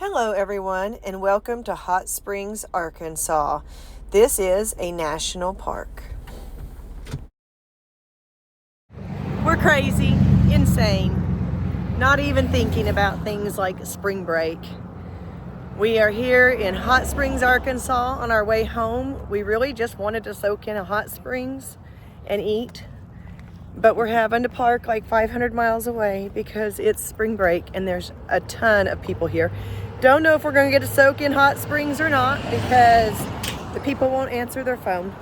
Hello everyone and welcome to Hot Springs, Arkansas. This is a national park. We're crazy, insane, not even thinking about things like spring break. We are here in Hot Springs, Arkansas on our way home. We really just wanted to soak in a hot springs and eat, but we're having to park like 500 miles away because it's spring break and there's a ton of people here. Don't know if we're going to get to soak in hot springs or not because the people won't answer their phone.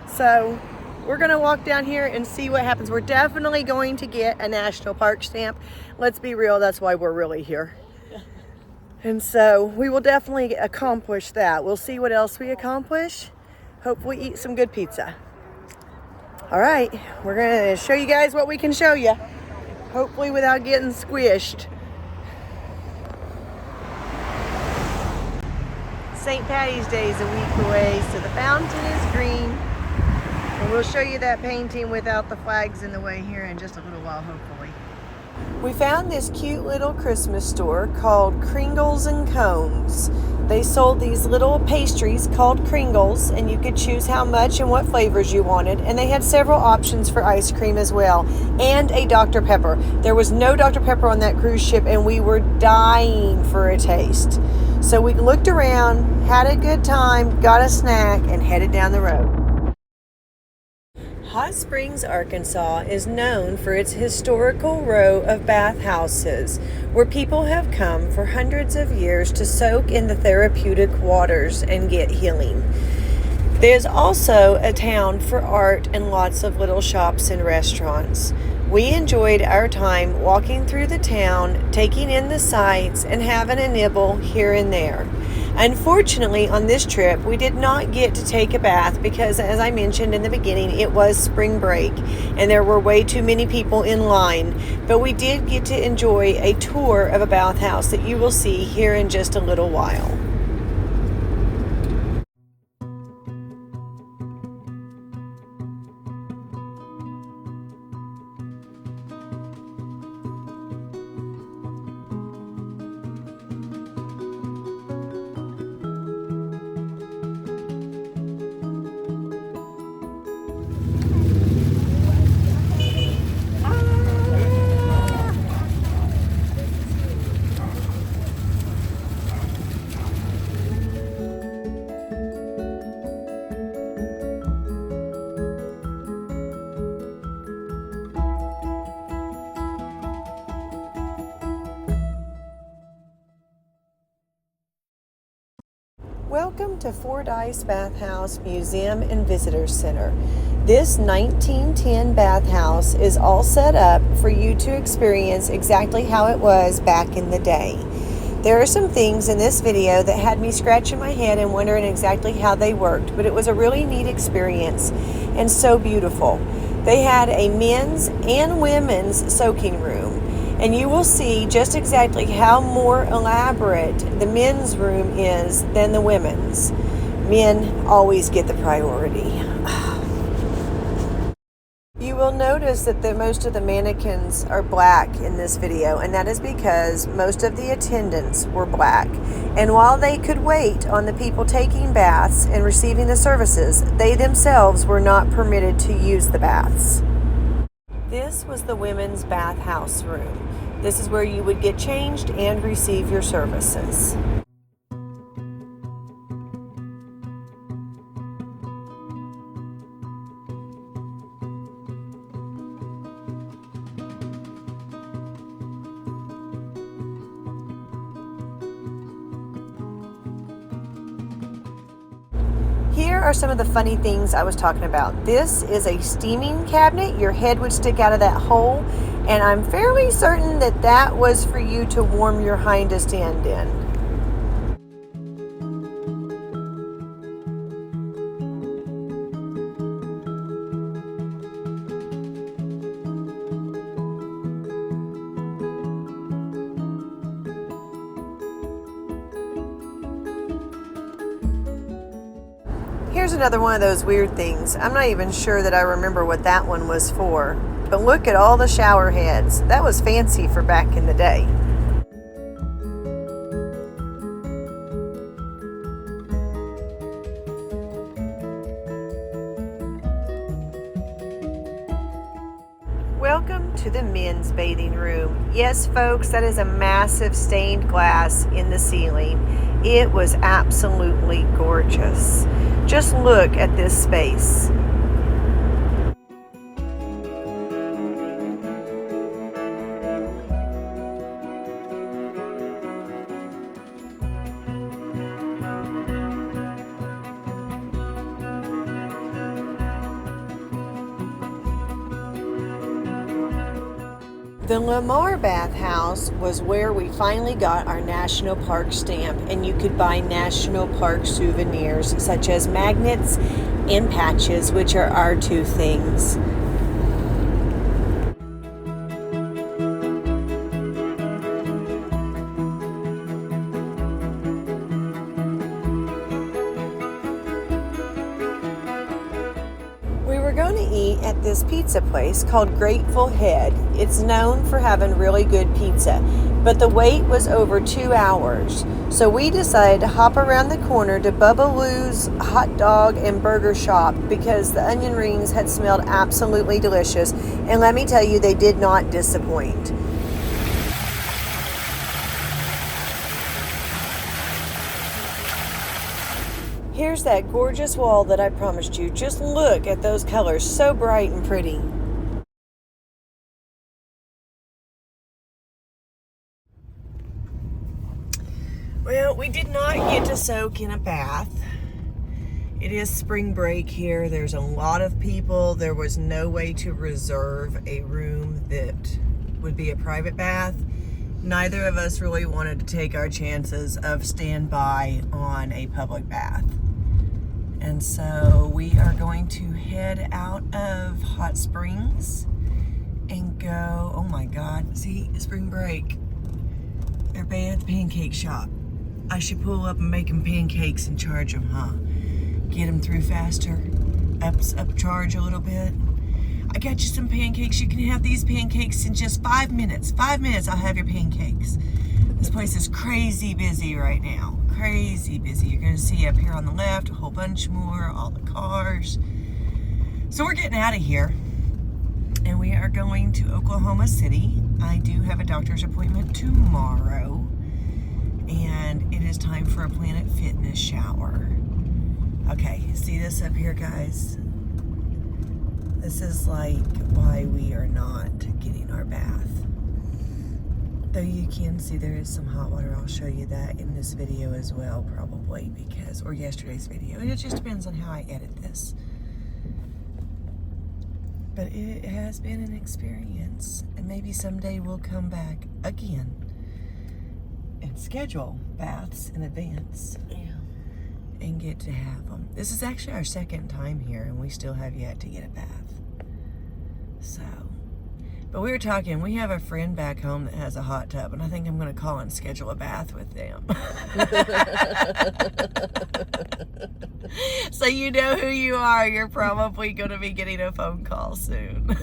So we're going to walk down here and see what happens. We're definitely going to get a national park stamp. Let's be real, that's why we're really here. And so we will definitely accomplish that. We'll see what else we accomplish. Hopefully eat some good pizza. All right, we're going to show you guys what we can show you. Hopefully without getting squished. St. Patty's Day is a week away, so the fountain is green. And we'll show you that painting without the flags in the way here in just a little while, hopefully. We found this cute little Christmas store called Kringles and Cones. They sold these little pastries called Kringles, and you could choose how much and what flavors you wanted. And they had several options for ice cream as well, and a Dr. Pepper. There was no Dr. Pepper on that cruise ship, and we were dying for a taste. So we looked around, had a good time, got a snack, and headed down the road. Hot Springs, Arkansas is known for its historical row of bathhouses where people have come for hundreds of years to soak in the therapeutic waters and get healing. There's also a town for art and lots of little shops and restaurants. We enjoyed our time walking through the town, taking in the sights, and having a nibble here and there. Unfortunately, on this trip, we did not get to take a bath because, as I mentioned in the beginning, it was spring break and there were way too many people in line. But we did get to enjoy a tour of a bathhouse that you will see here in just a little while. Welcome to Fordyce Bathhouse Museum and Visitor Center. This 1910 bathhouse is all set up for you to experience exactly how it was back in the day. There are some things in this video that had me scratching my head and wondering exactly how they worked, but it was a really neat experience and so beautiful. They had a men's and women's soaking room. And you will see just exactly how more elaborate the men's room is than the women's. Men always get the priority. You will notice that most of the mannequins are black in this video, and that is because most of the attendants were black. And while they could wait on the people taking baths and receiving the services, they themselves were not permitted to use the baths. This was the women's bathhouse room. This is where you would get changed and receive your services. Here are some of the funny things I was talking about. This is a steaming cabinet. Your head would stick out of that hole, and I'm fairly certain that that was for you to warm your highest end in. Here's another one of those weird things. I'm not even sure that I remember what that one was for. But look at all the shower heads. That was fancy for back in the day. to the men's bathing room. Yes, folks, that is a massive stained glass in the ceiling. It was absolutely gorgeous. Just look at this space. The Lamar Bathhouse was where we finally got our National Park stamp, and you could buy National Park souvenirs such as magnets and patches, which are our two things. We were going to eat at this pizza place called Grateful Head. It's known for having really good pizza, but the wait was over 2 hours. So we decided to hop around the corner to Bubba Lou's hot dog and burger shop because the onion rings had smelled absolutely delicious. And let me tell you, they did not disappoint. Here's that gorgeous wall that I promised you. Just look at those colors, so bright and pretty. Well, we did not get to soak in a bath. It is spring break here. There's a lot of people. There was no way to reserve a room that would be a private bath. Neither of us really wanted to take our chances of standby on a public bath. And so we are going to head out of Hot Springs and go, oh my God, see, spring break. Everybody at the pancake shop. I should pull up and make them pancakes and charge them, huh? Get them through faster, upcharge a little bit. I got you some pancakes. You can have these pancakes in just 5 minutes. 5 minutes, I'll have your pancakes. This place is crazy busy right now. Crazy busy. You're going to see up here on the left a whole bunch more, all the cars. So we're getting out of here, and we are going to Oklahoma City. I do have a doctor's appointment tomorrow, and it is time for a Planet Fitness shower. Okay, see this up here, guys? This is like why we are not getting our bath. Though you can see there is some hot water. I'll show you that in this video as well, probably, because, or yesterday's video. It just depends on how I edit this. But it has been an experience, and maybe someday we'll come back again and schedule baths in advance. Yeah. And get to have them. This is actually our second time here, and we still have yet to get a bath. So, but we were talking, we have a friend back home that has a hot tub, and I think I'm going to call and schedule a bath with them. So you know who you are. You're probably going to be getting a phone call soon.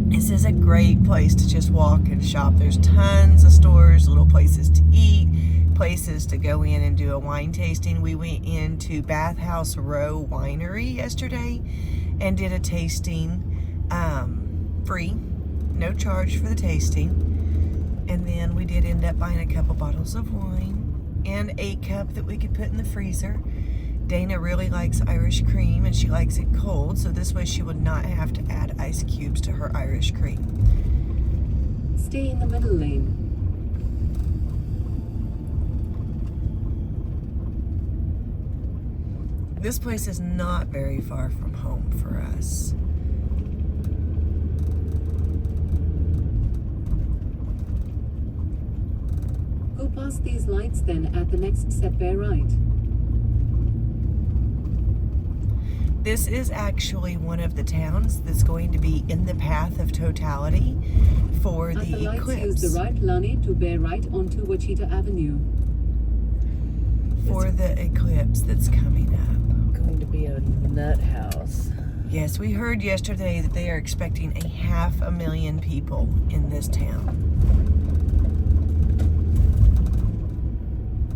This is a great place to just walk and shop. There's tons of stores, little places to eat, places to go in and do a wine tasting. We went into Bathhouse Row Winery yesterday and did a tasting, free, no charge for the tasting. And then we did end up buying a couple bottles of wine and a cup that we could put in the freezer. Dana really likes Irish cream, and she likes it cold, so this way she would not have to add ice cubes to her Irish cream. Stay in the middle lane. This place is not very far from home for us. Go past these lights, then at the next step bear right. This is actually one of the towns that's going to be in the path of totality for At the lights, eclipse. use the right lane to bear right onto Wichita Avenue. For the eclipse that's coming up. Going to be a nut house. Yes, we heard yesterday that they are expecting 500,000 people in this town.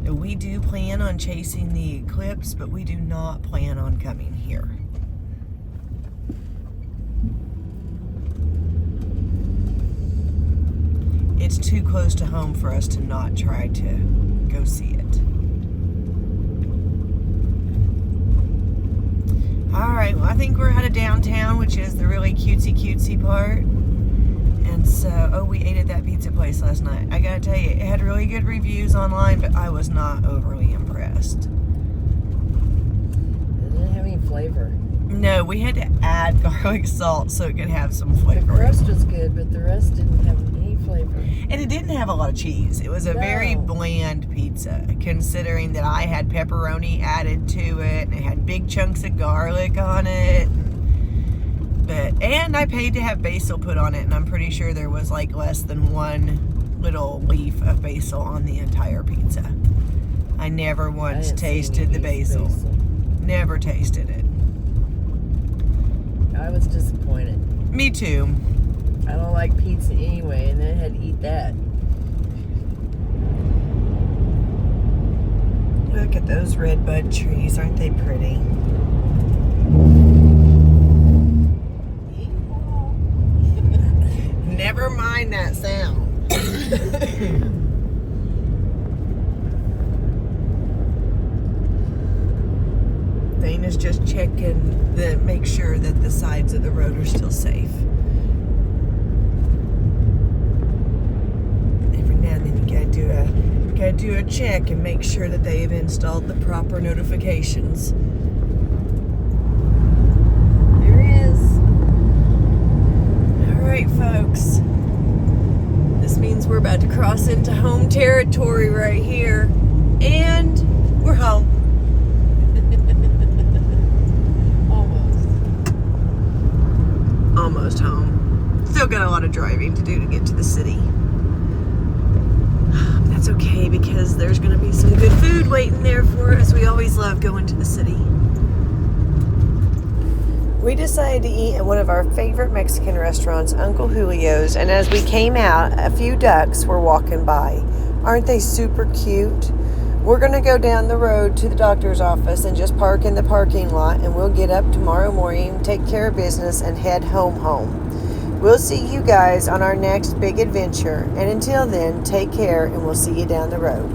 We do plan on chasing the eclipse, but we do not plan on coming here. it's too close to home for us to not try to go see it. All right, well, I think we're out of downtown, which is the really cutesy part. And so, oh, we ate at that pizza place last night. I gotta tell you, it had really good reviews online, but I was not overly impressed. It didn't have any flavor. No, we had to add garlic salt so it could have some The flavor. crust was good, but the rest didn't have any flavor. And it didn't have a lot of cheese. It was a very No. bland pizza, considering that I had pepperoni added to it and it had big chunks of garlic on it. And I paid to have basil put on it, and I'm pretty sure there was like less than one little leaf of basil on the entire pizza. I never I once didn't see any tasted the beef basil. Never tasted it. I was disappointed. Me too. I don't like pizza anyway, and then I had to eat that. Look at those red bud trees. Aren't they pretty? Never mind that sound. Dana's just checking make sure that the sides of the road are still safe. Every now and then you gotta do a check and make sure that they've installed the proper notifications. There he is. All right, folks. This means we're about to cross into home territory right here, and we're home. Almost home. Still got a lot of driving to do to get to the city. That's okay, because there's going to be some good food waiting there for us. We always love going to the city. We decided to eat at one of our favorite Mexican restaurants, Uncle Julio's, and as we came out, a few ducks were walking by. Aren't they super cute? We're going to go down the road to the doctor's office and just park in the parking lot, and we'll get up tomorrow morning, take care of business, and head home. We'll see you guys on our next big adventure, and until then, take care, and we'll see you down the road.